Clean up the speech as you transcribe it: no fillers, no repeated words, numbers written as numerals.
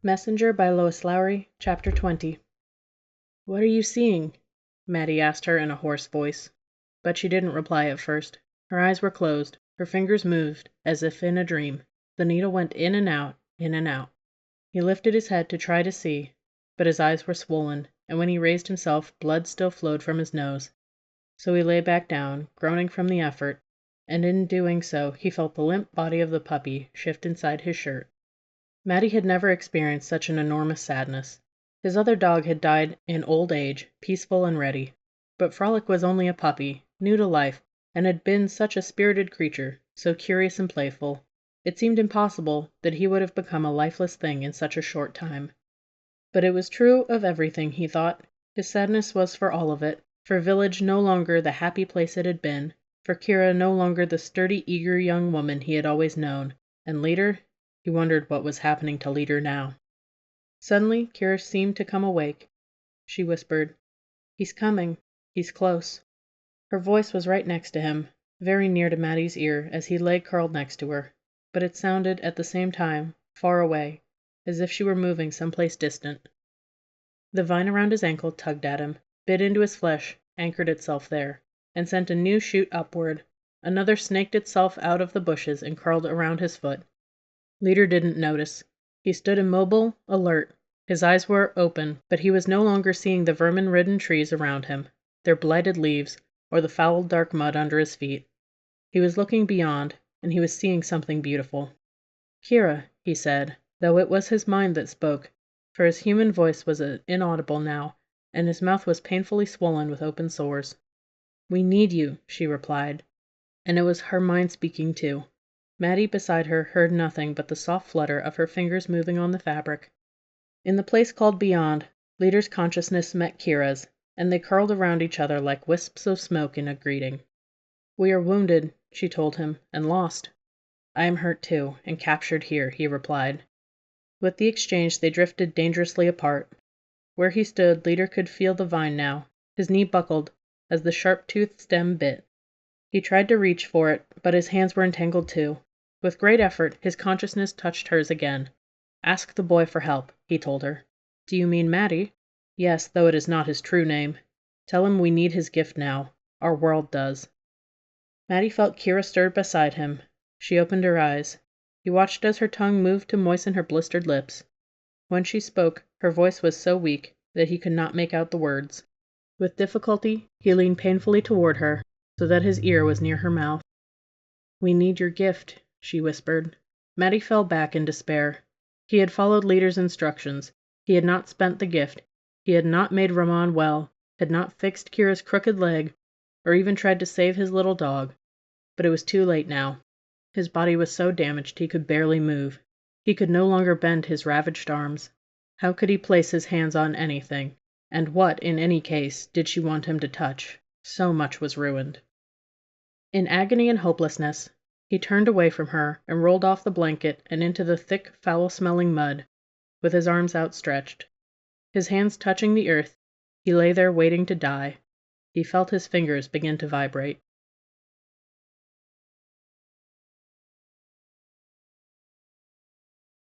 Messenger by Lois Lowry, Chapter 20. "What are you seeing?" Maddie asked her in a hoarse voice. But she didn't reply at first. Her eyes were closed. Her fingers moved, as if in a dream. The needle went in and out, in and out. He lifted his head to try to see, but his eyes were swollen, and when he raised himself, blood still flowed from his nose. So he lay back down, groaning from the effort, and in doing so he felt the limp body of the puppy shift inside his shirt. Maddie had never experienced such an enormous sadness. His other dog had died in old age, peaceful and ready. But Frolic was only a puppy, new to life, and had been such a spirited creature, so curious and playful. It seemed impossible that he would have become a lifeless thing in such a short time. But it was true of everything, he thought. His sadness was for all of it, for Village no longer the happy place it had been, for Kira no longer the sturdy, eager young woman he had always known, and Leader. He wondered what was happening to Leader now. Suddenly, Kira seemed to come awake. She whispered, "He's coming. He's close." Her voice was right next to him, very near to Maddie's ear as he lay curled next to her, but it sounded at the same time far away, as if she were moving someplace distant. The vine around his ankle tugged at him, bit into his flesh, anchored itself there, and sent a new shoot upward. Another snaked itself out of the bushes and curled around his foot. Leader didn't notice. He stood immobile, alert. His eyes were open, but he was no longer seeing the vermin-ridden trees around him, their blighted leaves, or the foul dark mud under his feet. He was looking beyond, and he was seeing something beautiful. "Kira," he said, though it was his mind that spoke, for his human voice was inaudible now, and his mouth was painfully swollen with open sores. "We need you," she replied, and it was her mind speaking too. Maddie beside her heard nothing but the soft flutter of her fingers moving on the fabric. In the place called Beyond, Leader's consciousness met Kira's, and they curled around each other like wisps of smoke in a greeting. "We are wounded," she told him, "and lost." "I am hurt too, and captured here," he replied. With the exchange they drifted dangerously apart. Where he stood, Leader could feel the vine now. His knee buckled as the sharp-toothed stem bit. He tried to reach for it, but his hands were entangled too. With great effort, his consciousness touched hers again. "Ask the boy for help," he told her. "Do you mean Maddie?" "Yes, though it is not his true name. Tell him we need his gift now. Our world does." Maddie felt Kira stirred beside him. She opened her eyes. He watched as her tongue moved to moisten her blistered lips. When she spoke, her voice was so weak that he could not make out the words. With difficulty, he leaned painfully toward her, so that his ear was near her mouth. "We need your gift," she whispered. Maddie fell back in despair. He had followed Leader's instructions. He had not spent the gift. He had not made Ramon well, had not fixed Kira's crooked leg, or even tried to save his little dog. But it was too late now. His body was so damaged he could barely move. He could no longer bend his ravaged arms. How could he place his hands on anything? And what, in any case, did she want him to touch? So much was ruined. In agony and hopelessness, he turned away from her and rolled off the blanket and into the thick, foul-smelling mud, with his arms outstretched. His hands touching the earth, he lay there waiting to die. He felt his fingers begin to vibrate.